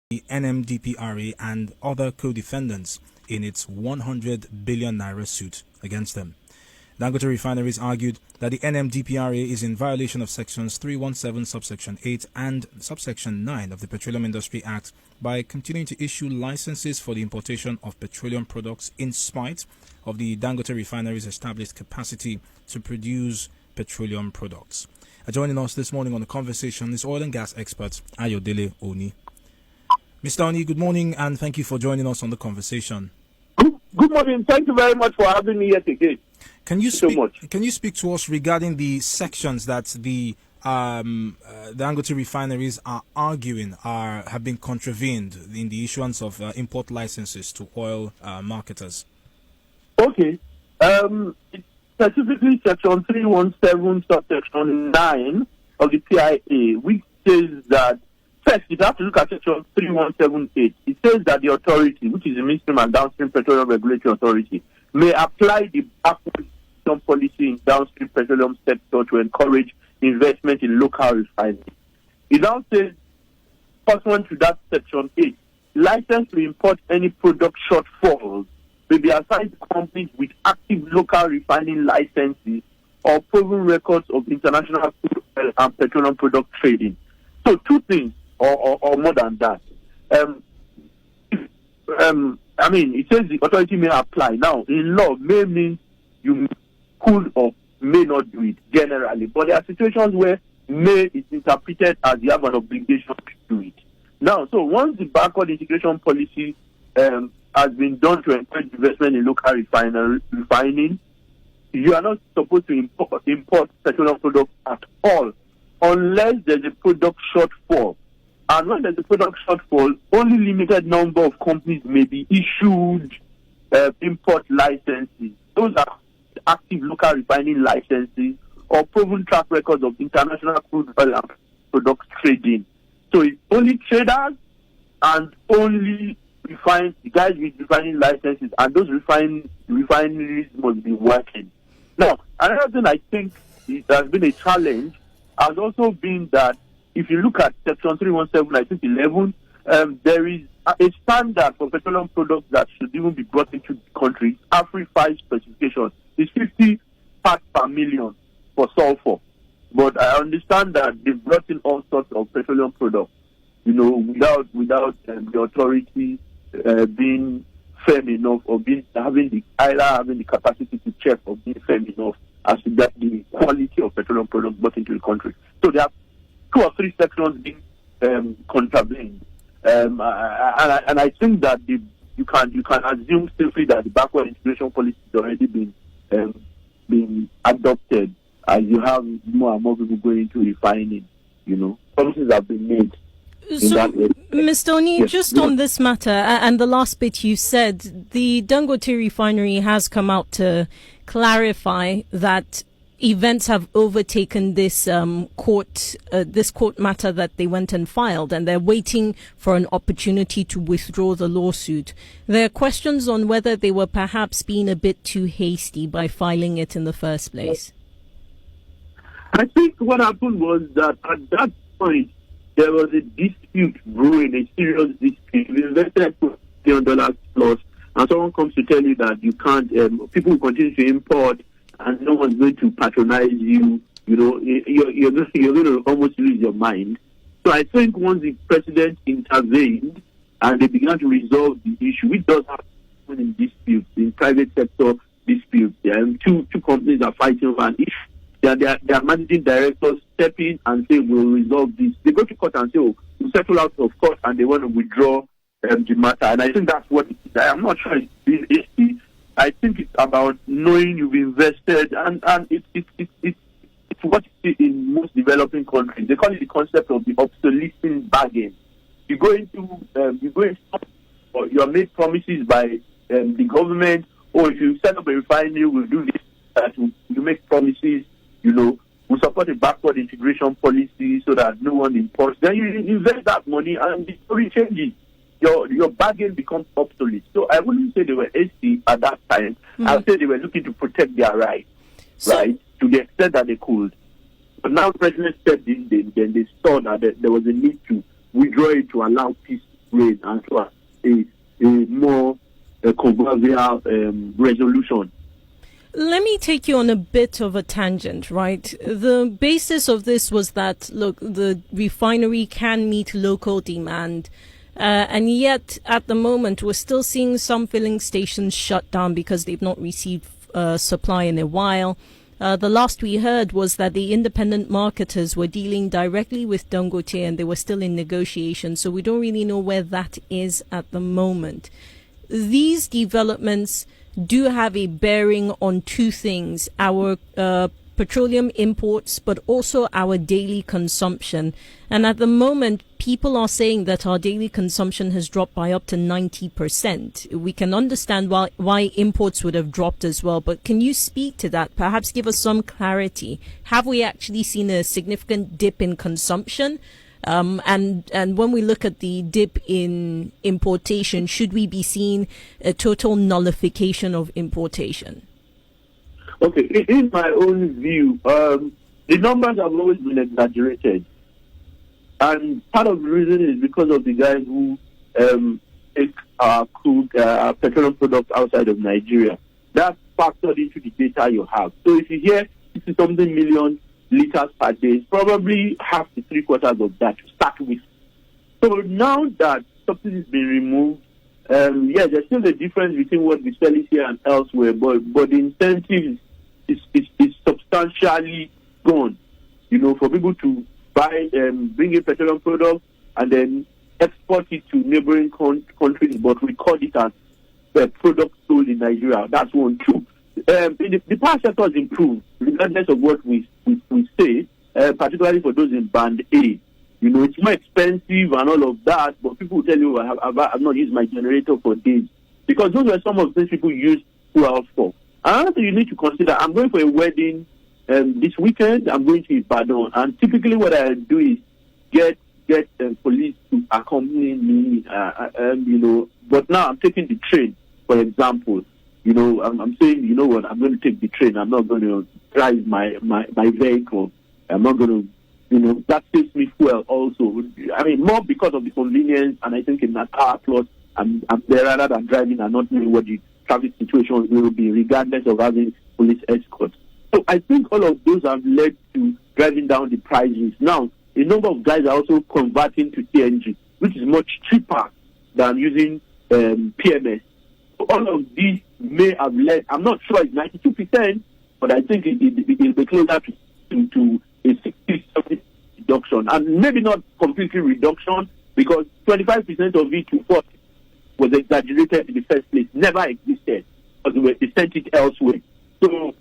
the NMDPRA and other co-defendants in its 100 billion naira suit against them. Dangote Refineries argued that the NMDPRA is in violation of sections 317 subsection 8 and subsection 9 of the Petroleum Industry Act by continuing to issue licenses for the importation of petroleum products in spite of the Dangote Refineries' established capacity to produce petroleum products. Joining us this morning on the conversation is oil and gas expert Ayodele Oni. Mr. Oni, good morning and thank you for joining us on the conversation. Good morning. Thank you very much for having me yet again. Can you speak to us regarding the sections that the Dangote refineries are arguing have been contravened in the issuance of import licenses to oil marketers? Okay. Specifically, section 317, subsection 9 of the PIA, which says that first, you have to look at section 3178. It says that the authority, which is the Midstream and Downstream Petroleum Regulatory Authority, may apply the backward policy in downstream petroleum sector to encourage investment in local refining. It now says, pursuant to that section 8, license to import any product shortfalls may be assigned to companies with active local refining licenses or proven records of international crude oil and petroleum product trading. So two things, or more than that. It says the authority may apply. Now, in law, may means you could or may not do it generally, but there are situations where may is interpreted as you have an obligation to do it. Now, so once the backward integration policy has been done to encourage investment in local refining, you are not supposed to import petroleum products at all, unless there's a product shortfall. And when there's a product shortfall, only limited number of companies may be issued import licenses. Those are active local refining licenses or proven track records of international crude oil and product trading. So it's only traders and only the guys with refining licenses, and those refineries must be working. Now, another thing I think has been a challenge has also been that if you look at section 317, I think 11, there is a standard for petroleum products that should even be brought into the country. AFRI 5 specification is 50 parts per million for sulfur. But I understand that they've brought in all sorts of petroleum products, without the authority being firm enough or having the capacity to check or being firm enough as to get the quality of petroleum products brought into the country. So there are 2 or 3 sections being contravened, and I think that you can assume safely that the backward integration policy has already been adopted, as you have more and more people going into refining. Promises have been made. So, Mr. Oni, yes, just on this matter, and the last bit you said, the Dangote refinery has come out to clarify that events have overtaken this court matter that they went and filed, and they're waiting for an opportunity to withdraw the lawsuit. There are questions on whether they were perhaps being a bit too hasty by filing it in the first place. I think what happened was that at that point, there was a dispute brewing, a serious dispute. We invested $2 million plus, and someone comes to tell you that you can't, people will continue to import, and no one's going to patronize you. You're going to almost lose your mind. So I think once the president intervened and they began to resolve the issue, which does happen in disputes, in private sector disputes, two companies are fighting over an issue. Their managing directors step in and say, we'll resolve this. They go to court and say, we'll settle out of court, and they want to withdraw the matter. And I think that's what it is. I'm not sure it's been hasty. I think it's about knowing you've invested, and it's what you see in most developing countries. They call it the concept of the obsolescence bargain. You go into, or you are made promises by the government, or if you set up a refinery, we'll do this, you make promises. We support a backward integration policy so that no one imports. Then you invest that money and the story changes. Your bargain becomes obsolete. So I wouldn't say they were hasty at that time. I would say they were looking to protect their rights, right, to the extent that they could. But now the president stepped in, then they saw that there was a need to withdraw it to allow peace brain and so a more controversial resolution. Let me take you on a bit of a tangent, right? The basis of this was that, look, the refinery can meet local demand. And yet, at the moment, we're still seeing some filling stations shut down because they've not received supply in a while. The last we heard was that the independent marketers were dealing directly with Dangote and they were still in negotiation. So we don't really know where that is at the moment. These developments do have a bearing on two things: our petroleum imports, but also our daily consumption. And at the moment, people are saying that our daily consumption has dropped by up to 90%. We can understand why imports would have dropped as well, but can you speak to that? Perhaps give us some clarity. Have we actually seen a significant dip in consumption? And when we look at the dip in importation, should we be seeing a total nullification of importation? Okay, in my own view, the numbers have always been exaggerated. And part of the reason is because of the guys who take crude petroleum products outside of Nigeria. That's factored into the data you have. So if you hear 60-something million liters per day, it's probably half to three-quarters of that to start with. So now that subsidies been removed, yes, there's still a difference between what we sell it here and elsewhere, but the incentive is substantially gone. You know, for people to buy, bring in petroleum products and then export it to neighboring countries, but record it as product sold in Nigeria. That's one. Two. The power sector has improved, regardless of what we say, particularly for those in Band A. You know, it's more expensive and all of that, but people will tell you, I've not used my generator for days. Because those were some of the things people used 2 hours for. Another thing you need to consider, I'm going for a wedding this weekend. I'm going to Ibadan. And typically what I do is get police to accompany me, you know. But now I'm taking the train, for example. You know, I'm saying, you know what, I'm going to take the train. I'm not going to drive my vehicle. I'm not going to, you know, that saves me fuel also. I mean, more because of the convenience, and I think in that hour plus, I'm there rather than driving and not knowing what the traffic situation will be, regardless of having police escorts. So I think all of those have led to driving down the prices. Now, a number of guys are also converting to CNG, which is much cheaper than using PMS. So all of these may have led, I'm not sure it's 92%, but I think it'll be closer to a 60-70% reduction. And maybe not completely reduction, because 25% of it to 40 was exaggerated in the first place, never existed, because they sent it elsewhere. So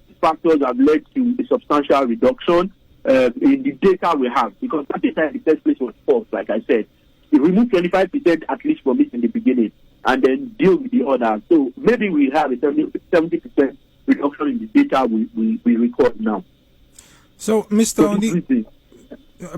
these factors have led to a substantial reduction in the data we have, because that data in the first place was false, like I said. We removed 25% at least from it in the beginning, and then deal with the others. So maybe we have a 70% reduction in the data we record now. So, Mr. Oni,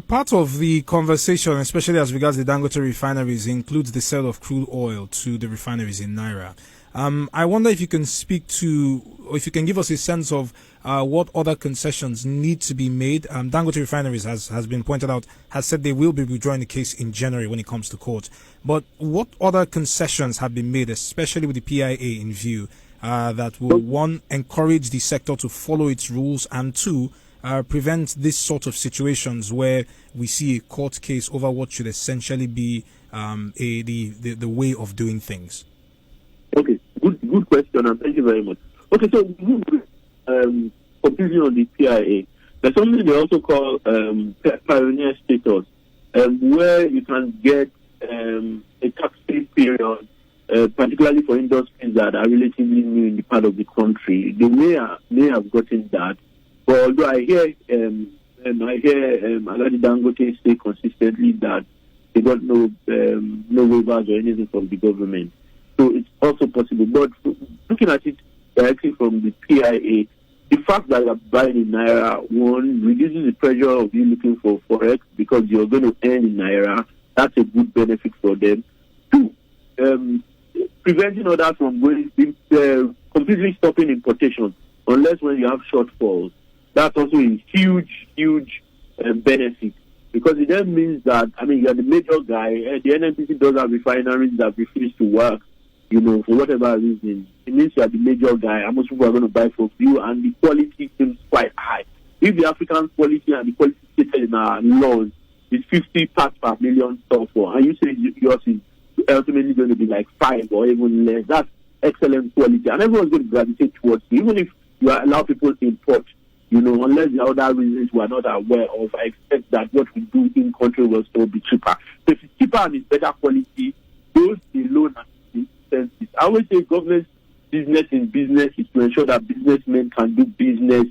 part of the conversation, especially as regards the Dangote refineries, includes the sale of crude oil to the refineries in Naira. I wonder if you can speak to, or if you can give us a sense of what other concessions need to be made. Dangote Refineries has been pointed out, has said they will be withdrawing the case in January when it comes to court. But what other concessions have been made, especially with the PIA in view, that will, one, encourage the sector to follow its rules, and two, prevent this sort of situations where we see a court case over what should essentially be the way of doing things? Okay, good question, and thank you very much. Okay, so completely on the PIA, there's something they also call pioneer status, where you can get a tax-free period, particularly for industries that are relatively new in the part of the country. They may have gotten that, but although I hear Alhaji Dangote say consistently that they got no waivers or anything from the government. So it's also possible. But looking at it directly from the PIA, the fact that you're buying in Naira, one, reduces the pressure of you looking for Forex because you're going to earn in Naira. That's a good benefit for them. Two, preventing others from completely stopping importation, unless when you have shortfalls. That's also a huge benefit. because it then means that, I mean, you're the major guy, and the NNPC does have refineries that refuse to work, you know, for whatever reason. It means you're the major guy, and most people are going to buy from you, and the quality seems quite high. If the African quality and the quality stated in our laws is 50 parts per million sulfur, and you say yours is ultimately going to be like 5 or even less, that's excellent quality, and everyone's going to gravitate towards you. Even if you allow people to import, you know, unless there are other reasons we are not aware of, I expect that what we do in country will still be cheaper. So if it's cheaper and it's better quality, those alone are expensive. I always say government's business in business is to ensure that businessmen can do business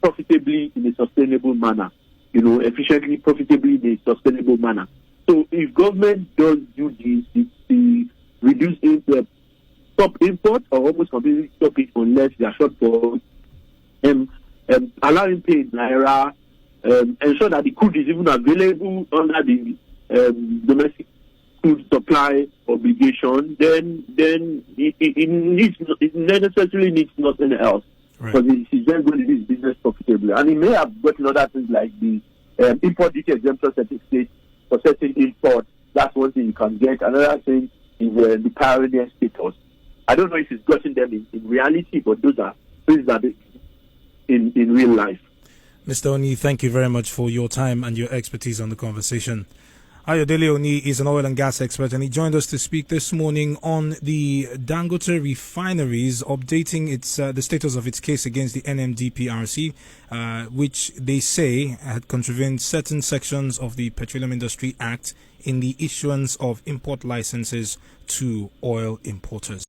profitably in a sustainable manner, you know, efficiently, profitably in a sustainable manner. So if government does do this, it's reduce stop import or almost completely stop it unless they are shortfalls, allowing pay in Naira, ensure that the crude is even available under the domestic crude supply obligation, then it necessarily needs nothing else. Right. Because it's then going to do its business profitably. And it may have gotten other things like the import duty exemption certificate for certain imports. That's one thing you can get. Another thing is the pioneer status. I don't know if it's gotten them in reality, but those are things that in real life. Mr. Oni, thank you very much for your time and your expertise on the conversation. Ayodele Oni is an oil and gas expert, and he joined us to speak this morning on the Dangote refineries updating its the status of its case against the NMDPRC, which they say had contravened certain sections of the Petroleum Industry Act in the issuance of import licenses to oil importers.